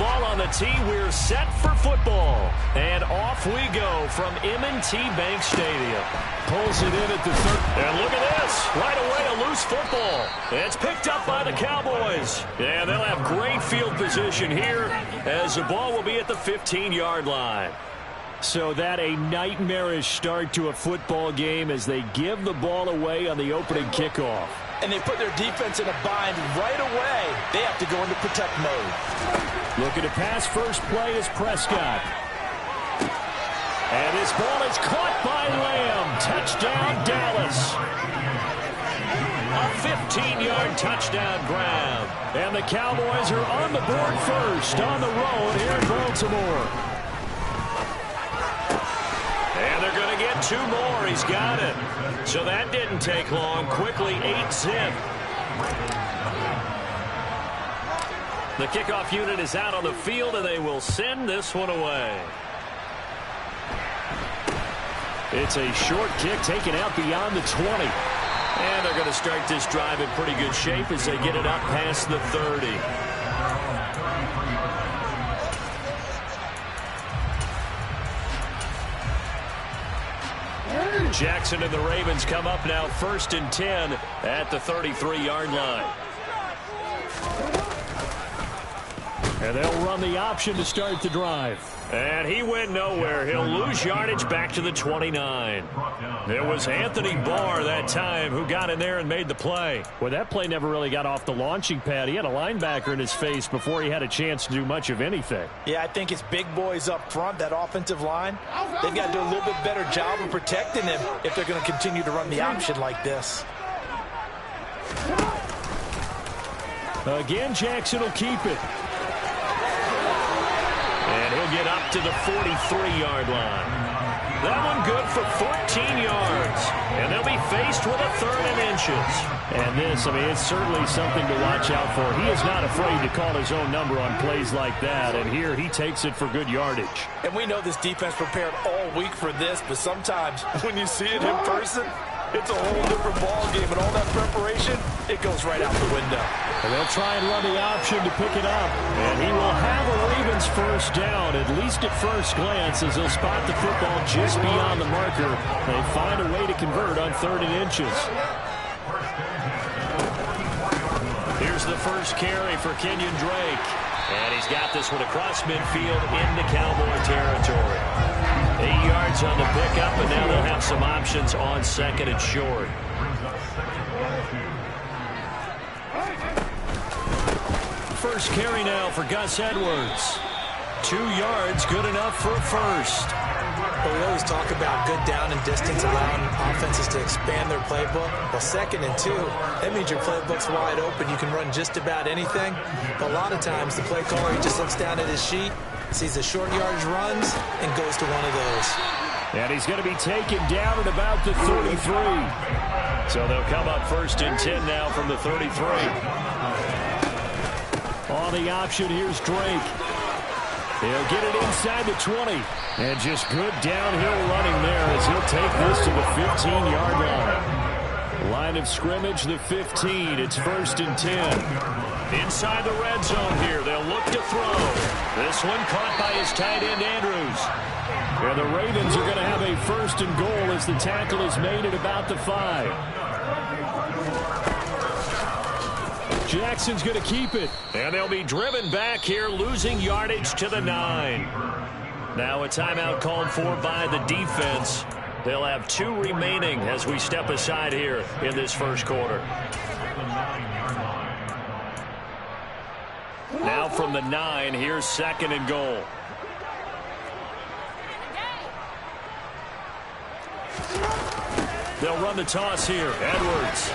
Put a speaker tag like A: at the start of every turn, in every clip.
A: ball on the tee. We're set for football. And off we go from M&T Bank Stadium. Pulls it in at the third. And look at this. Right away, a loose football. It's picked up by the Cowboys. And they'll have great field position here as the ball will be at the 15-yard line. So that a nightmarish start to a football game as they give the ball away on the opening kickoff.
B: And they put their defense in a bind right away. They have to go into protect mode. Looking to pass first play is Prescott.
A: And this ball is caught by Lamb. Touchdown, Dallas. A 15-yard touchdown grab. And the Cowboys are on the board first on the road here in Baltimore. And they're going to get two more. He's got it. So that didn't take long. Quickly, 8-zip. The kickoff unit is out on the field, and they will send this one away. It's a short kick taken out beyond the 20. And they're going to start this drive in pretty good shape as they get it up past the 30. Jackson and the Ravens come up now 1st and 10 at the 33-yard line. And they'll run the option to start the drive. And he went nowhere. He'll lose yardage back to the 29. It was Anthony Barr that time who got in there and made the play.
C: Well, that play never really got off the launching pad. He had a linebacker in his face before he had a chance to do much of anything.
B: Yeah, I think it's big boys up front, that offensive line. They've got to do a little bit better job of protecting him if they're going to continue to run the option like this.
C: Again, Jackson will keep it.
A: And he'll get up to the 43-yard line. That one good for 14 yards. And they'll be faced with a 3rd and inches.
C: And this, I mean, it's certainly something to watch out for. He is not afraid to call his own number on plays like that. And here he takes it for good yardage.
B: And we know this defense prepared all week for this, but sometimes when you see it in person, it's a whole different ball game. And all that preparation, it goes right out the window.
C: And they'll try and run the option to pick it up.
A: And he will have a Ravens first down, at least at first glance, as they'll spot the football just beyond the marker. They find a way to convert on 3rd and inches. Here's the first carry for Kenyon Drake. And he's got this one across midfield into Cowboy territory. 8 yards on the pickup, and now they'll have some options on 2nd and short. First carry now for Gus Edwards. 2 yards, good enough for a first.
B: Well, we always talk about good down and distance, allowing offenses to expand their playbook. Well, 2nd and 2, that means your playbook's wide open. You can run just about anything. But a lot of times, the play caller, he just looks down at his sheet, sees the short yardage runs, and goes to one of those.
A: And he's going to be taken down at about the 33. So they'll come up 1st and 10 now from the 33.
C: On the option, here's Drake.
A: He'll get it inside the 20.
C: And just good downhill running there as he'll take this to the 15-yard line.
A: Line of scrimmage, the 15. It's 1st and 10. Inside the red zone here. They'll look to throw. This one caught by his tight end, Andrews.
C: Yeah, the Ravens are going to have a 1st and goal as the tackle is made at about the 5. Jackson's going to keep it.
A: And they'll be driven back here, losing yardage to the 9. Now a timeout called for by the defense. They'll have 2 remaining as we step aside here in this first quarter. Now from the 9, here's 2nd and goal. They'll run the toss here. Edwards.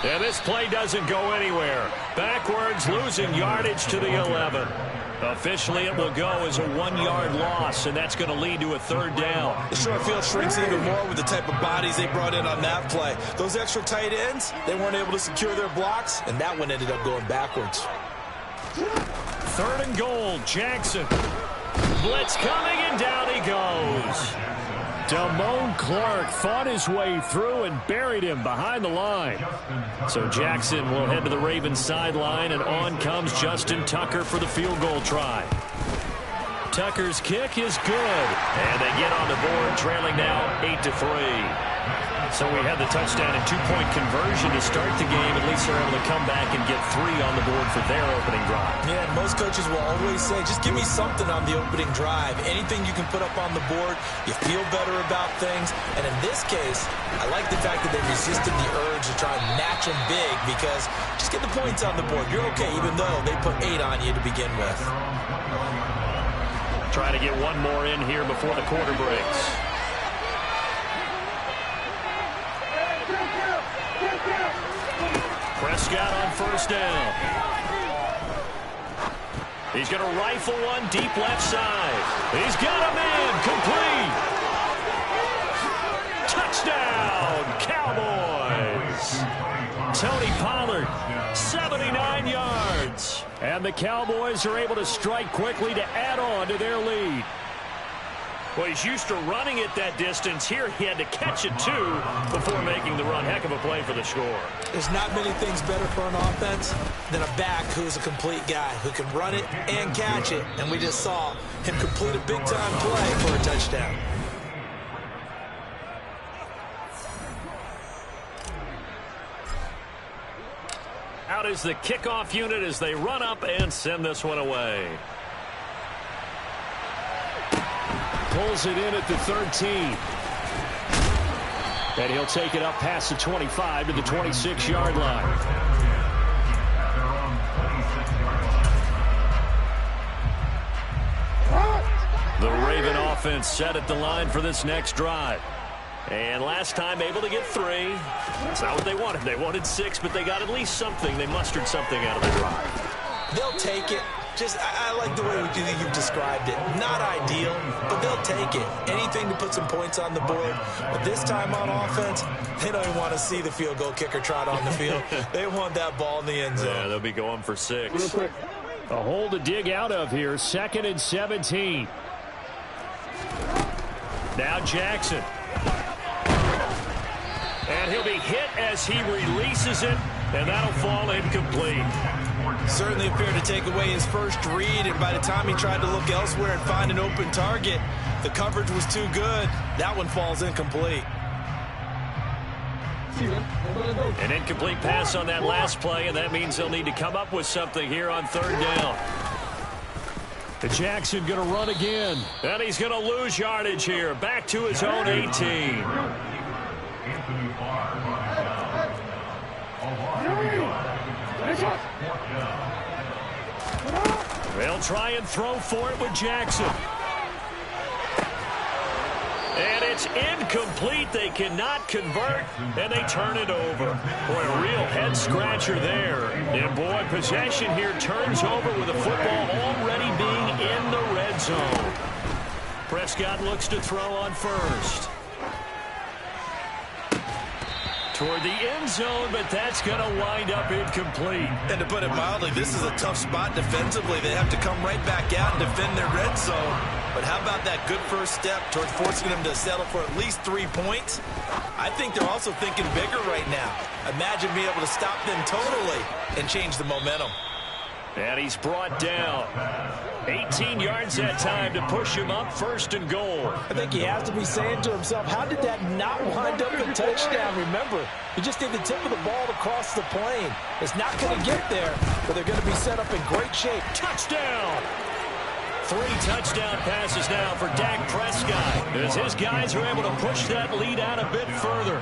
A: And this play doesn't go anywhere. Backwards, losing yardage to the 11. Officially, it will go as a 1-yard loss, and that's going to lead to a 3rd down.
B: The short field shrinks even more with the type of bodies they brought in on that play. Those extra tight ends, they weren't able to secure their blocks, and that one ended up going backwards.
A: 3rd and goal, Jackson. Blitz coming, and down he goes.
C: Damone Clark fought his way through and buried him behind the line. So Jackson will head to the Ravens sideline, and on comes Justin Tucker for the field goal try. Tucker's kick is good, and they get on the board, trailing now 8-3. So we had the touchdown and two-point conversion to start the game. At least they're able to come back and get 3 on the board for their opening drive.
B: Yeah, and most coaches will always say, just give me something on the opening drive. Anything you can put up on the board, you feel better about things. And in this case, I like the fact that they resisted the urge to try and match them big, because just get the points on the board. You're okay, even though they put 8 on you to begin with.
C: Trying to get one more in here before the quarter breaks. Prescott on first down. He's going to rifle one deep left side. He's got a man, complete. Touchdown, Cowboys. Tony Pollard, 79 yards. And the Cowboys are able to strike quickly to add on to their lead. Well, he's used to running it that distance. Here he had to catch it, too, before making the run. Heck of a play for the score.
B: There's not many things better for an offense than a back who's a complete guy, who can run it and catch it. And we just saw him complete a big-time play for a touchdown.
C: Out is the kickoff unit as they run up and send this one away. Pulls it in at the 13. And he'll take it up past the 25 to the 26-yard line. The Raven offense set at the line for this next drive. And last time able to get 3. That's not what they wanted. They wanted 6, but they got at least something. They mustered something out of the drive.
B: They'll take it. I like the way you've described it. Not ideal, but they'll take it. Anything to put some points on the board. But this time on offense, they don't even want to see the field goal kicker trot on the field. They want that ball in the end zone.
C: Yeah, they'll be going for 6. A hole to dig out of here. 2nd and 17. Now Jackson. And he'll be hit as he releases it, and that'll fall incomplete.
B: Certainly appeared to take away his first read, and by the time he tried to look elsewhere and find an open target, the coverage was too good. That one falls incomplete.
C: An incomplete pass on that last play, and that means they'll need to come up with something here on 3rd down. Jackson going to run again. And he's going to lose yardage here. Back to his own 18. They'll try and throw for it with Jackson. And it's incomplete. They cannot convert, and they turn it over. Boy, a real head-scratcher there. And, boy, possession here turns over with the football already being in the red zone. Prescott looks to throw on first. Toward the end zone, but that's going to wind up incomplete.
B: And to put it mildly, this is a tough spot defensively. They have to come right back out and defend their red zone. But how about that good first step towards forcing them to settle for at least 3 points? I think they're also thinking bigger right now. Imagine being able to stop them totally and change the momentum.
C: And he's brought down. 18 yards that time to push him up 1st and goal.
B: I think he has to be saying to himself, how did that not wind up a touchdown? Remember, he just did the tip of the ball to cross the plane. It's not going to get there, but they're going to be set up in great shape.
C: Touchdown! 3 touchdown passes now for Dak Prescott, as his guys are able to push that lead out a bit further.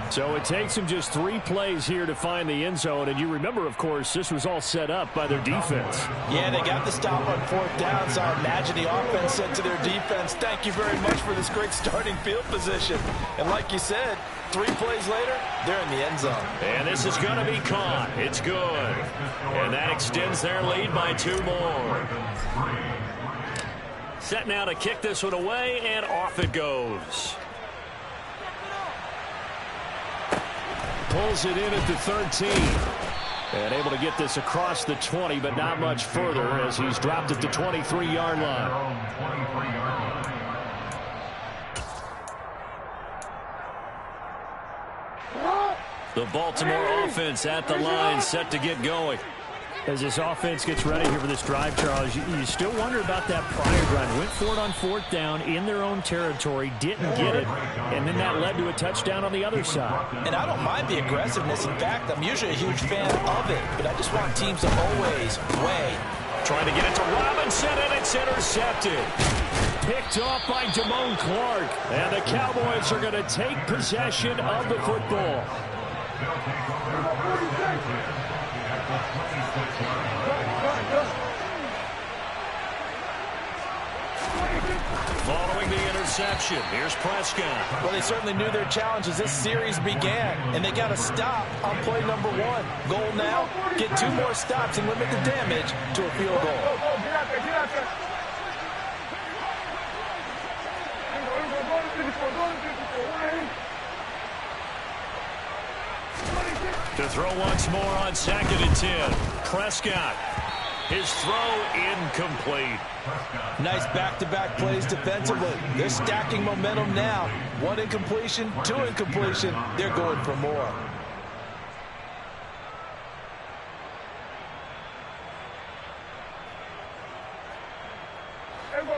C: So it takes him just 3 plays here to find the end zone. And you remember, of course, this was all set up by their defense.
B: Yeah, they got the stop on 4th down, so I imagine the offense said to their defense, thank you very much for this great starting field position. And like you said, 3 plays later, they're in the end zone.
C: And this is going to be caught. It's good. And that extends their lead by 2 more. Set now to kick this one away, and off it goes. Pulls it in at the 13. And able to get this across the 20, but not much further as he's dropped at the 23-yard line. The Baltimore offense at the line, set to get going.
A: As this offense gets ready here for this drive, Charles, you still wonder about that prior drive. Went for it on 4th down in their own territory, didn't get it, and then that led to a touchdown on the other side.
B: And I don't mind the aggressiveness. In fact, I'm usually a huge fan of it, but I just want teams to always weigh.
A: Trying to get it to Robinson, and it's intercepted. Picked off by Damone Clark, and the Cowboys are going to take possession of the football.
C: Following the interception, here's Prescott.
B: Well, they certainly knew their challenge as this series began, and they got to stop on play number 1. Goal now, get 2 more stops and limit the damage to a field goal.
C: To throw once more on 2nd and 10. Prescott. His throw incomplete.
B: Nice back-to-back plays defensively. They're stacking momentum now. 1 incompletion, 2 incompletion. They're going for more.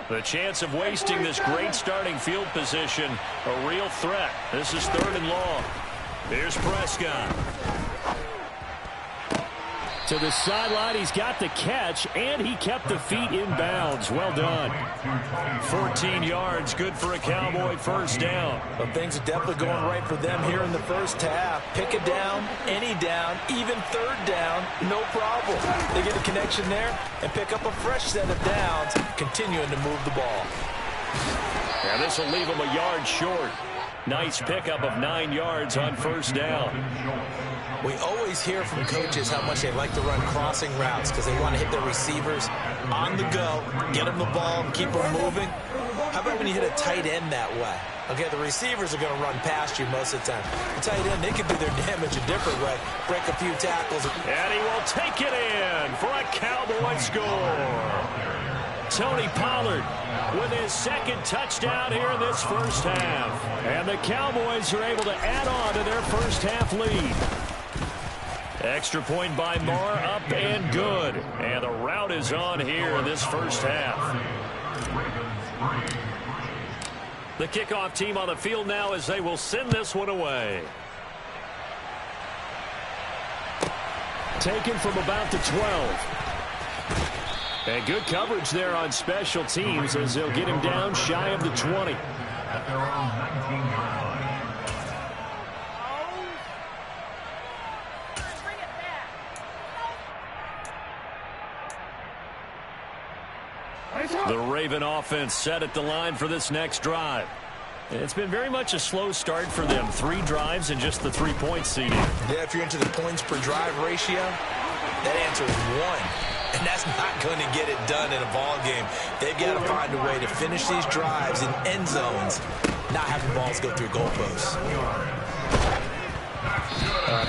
C: The chance of wasting this great starting field position, a real threat. This is 3rd and long. Here's Prescott.
A: To the sideline, he's got the catch, and he kept the feet in bounds. Well done.
C: 14 yards, good for a Cowboy first down.
B: But things are definitely going right for them here in the first half. Pick a down, any down, even 3rd down, no problem. They get a connection there and pick up a fresh set of downs, continuing to move the ball.
C: And this will leave them a yard short. Nice pickup of 9 yards on first down.
B: We always hear from coaches how much they like to run crossing routes because they want to hit their receivers on the go, get them the ball, and keep them moving. How about when you hit a tight end that way? Okay, the receivers are going to run past you most of the time. The tight end, they can do their damage a different way, break a few tackles.
C: And he will take it in for a Cowboy score. Tony Pollard with his 2nd touchdown here in this first half.
A: And the Cowboys are able to add on to their first half lead.
C: Extra point by Marr, up and good. And the route is on here in this first half. The kickoff team on the field now as they will send this one away.
A: Taken from about the 12. And good coverage there on special teams as they'll get him down shy of the 20.
D: At their own 19-yard line.
C: The Raven offense set at the line for this next drive.
A: It's been very much a slow start for them. 3 drives and just the 3-point seeding.
B: Yeah, if you're into the points per drive ratio, that answer is 1. And that's not going to get it done in a ball game. They've got to find a way to finish these drives in end zones, not having balls go through goalposts.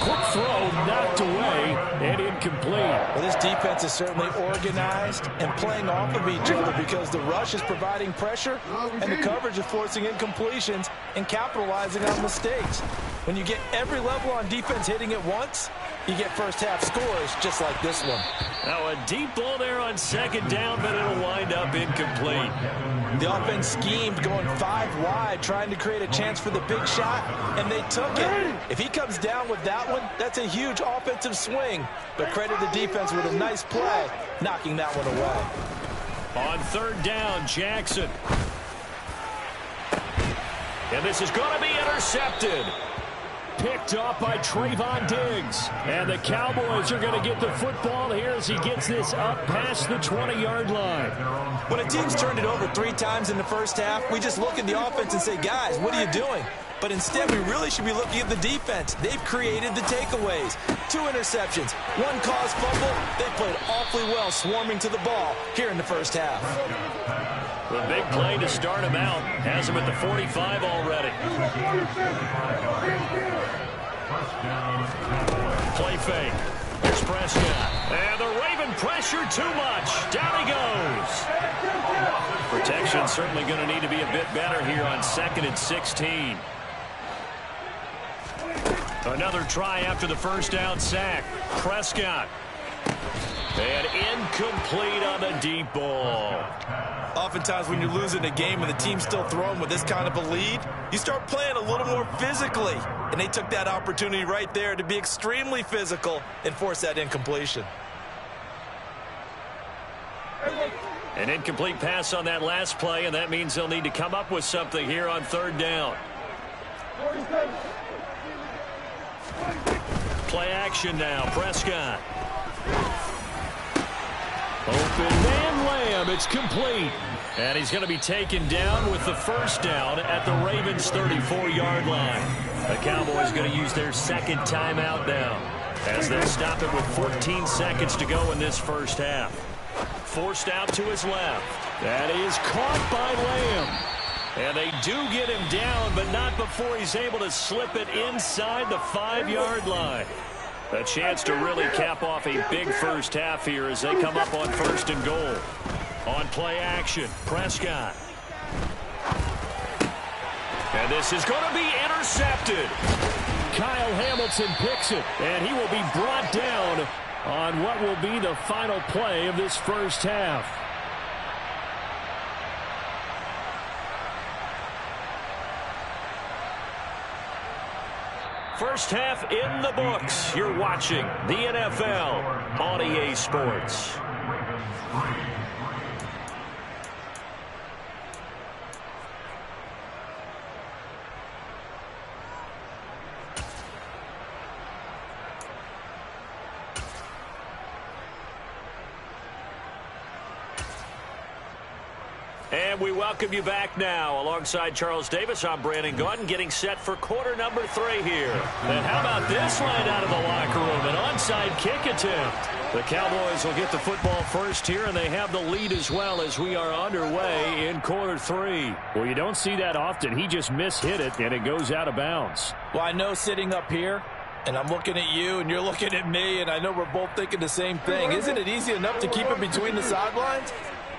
A: Quick throw knocked away and incomplete.
B: Well, this defense is certainly organized and playing off of each other because the rush is providing pressure and the coverage is forcing incompletions and capitalizing on mistakes. When you get every level on defense hitting at once, you get first half scores just like this one.
C: Now a deep ball there on 2nd down, but it'll wind up incomplete.
B: The offense schemed going 5 wide, trying to create a chance for the big shot, and they took it. If he comes down with that one, that's a huge offensive swing. But credit the defense with a nice play, knocking that one away.
C: On 3rd down, Jackson. And this is going to be intercepted.
A: Picked off by Trayvon Diggs. And the Cowboys are going to get the football here as he gets this up past the 20-yard line.
B: When a team's turned it over 3 times in the first half, we just look at the offense and say, guys, what are you doing? But instead, we really should be looking at the defense. They've created the takeaways. 2 interceptions, 1 caused fumble. They played awfully well swarming to the ball here in the first half.
C: The big play to start him out has him at the 45 already. Play fake. Here's Prescott. And the Raven pressure too much. Down he goes. Protection certainly going to need to be a bit better here on 2nd and 16. Another try after the first down sack. Prescott. And incomplete on the deep ball.
B: Oftentimes when you're losing a game and the team's still throwing with this kind of a lead, you start playing a little more physically. And they took that opportunity right there to be extremely physical and force that incompletion.
C: An incomplete pass on that last play, and that means they'll need to come up with something here on third down. Play action now. Prescott. Open man Lamb. It's complete. And he's going to be taken down with the first down at the Ravens' 34-yard line. The Cowboys going to use their second timeout now as they'll stop it with 14 seconds to go in this first half. Forced out to his left. That is caught by Lamb. And they do get him down, but not before he's able to slip it inside the 5-yard line. A chance to really cap off a big first half here as they come up on first and goal. On play action, Prescott. And this is going to be intercepted. Kyle Hamilton picks it, and he will be brought down on what will be the final play of this first half. First half in the books. You're watching the NFL on EA Sports. And we welcome you back now. Alongside Charles Davis, I'm Brandon Gaudin, getting set for quarter number 3 here. And how about this line out of the locker room? An onside kick attempt. The Cowboys will get the football first here, and they have the lead as well as we are underway in quarter 3.
A: Well, you don't see that often. He just mishit it, and it goes out of bounds.
B: Well, I know sitting up here, and I'm looking at you, and you're looking at me, and I know we're both thinking the same thing. Isn't it easy enough to keep it between the sidelines?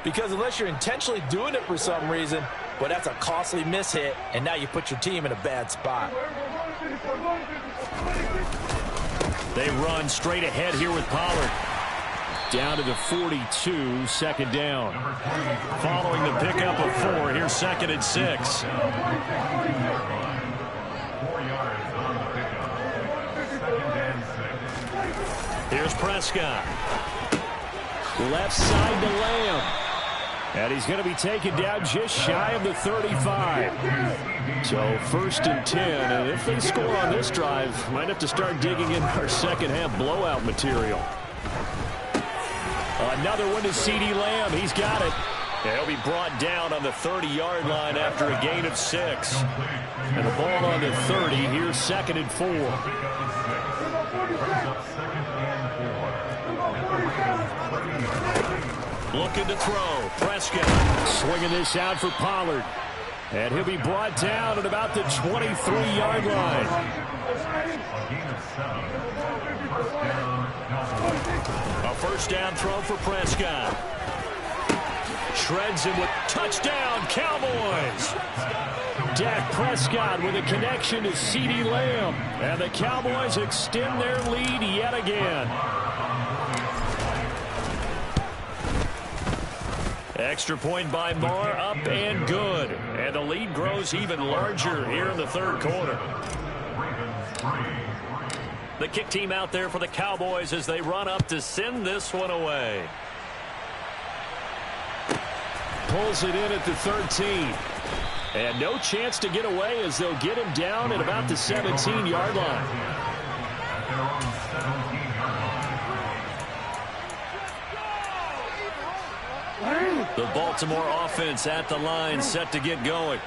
B: Because unless you're intentionally doing it for some reason, well, that's a costly mishit, and now you put your team in a bad spot.
C: They run straight ahead here with Pollard.
A: Down to the 42, second down.
C: Following the pickup of 4, here's second and 6.
D: 4 yards on the pickup. Second and 6.
C: Here's Prescott.
A: Left side to Lamb. And he's going to be taken down just shy of the 35. So first and 10. And if they score on this drive, might have to start digging in our second half blowout material.
C: Another one to CeeDee Lamb. He's got it. And he'll be brought down on the 30-yard line after a gain of 6. And the ball on the 30. Here's second and 4. Looking to throw. Prescott.
A: Swinging this out for Pollard. And he'll be brought down at about the 23-yard line.
C: A first down throw for Prescott. Shreds him with touchdown, Cowboys.
A: Dak Prescott with a connection to CeeDee Lamb. And the Cowboys extend their lead yet again.
C: Extra point by Moore, up and good. And the lead grows even larger here in the third quarter. The kick team out there for the Cowboys as they run up to send this one away.
A: Pulls it in at the 13. And no chance to get away as they'll get him down at about the 17-yard line.
C: The Baltimore offense at the line, set to get going.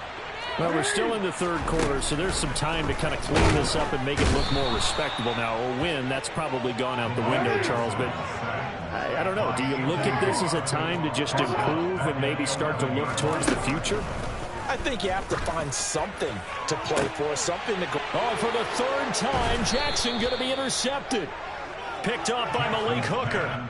A: Well, we're still in the third quarter, so there's some time to kind of clean this up and make it look more respectable. Now, a win, that's probably gone out the window, Charles, but I don't know. Do you look at this as a time to just improve and maybe start to look towards the future?
B: I think you have to find something to play for, something to go.
A: Oh, for the third time, Jackson going to be intercepted.
C: Picked off by Malik Hooker.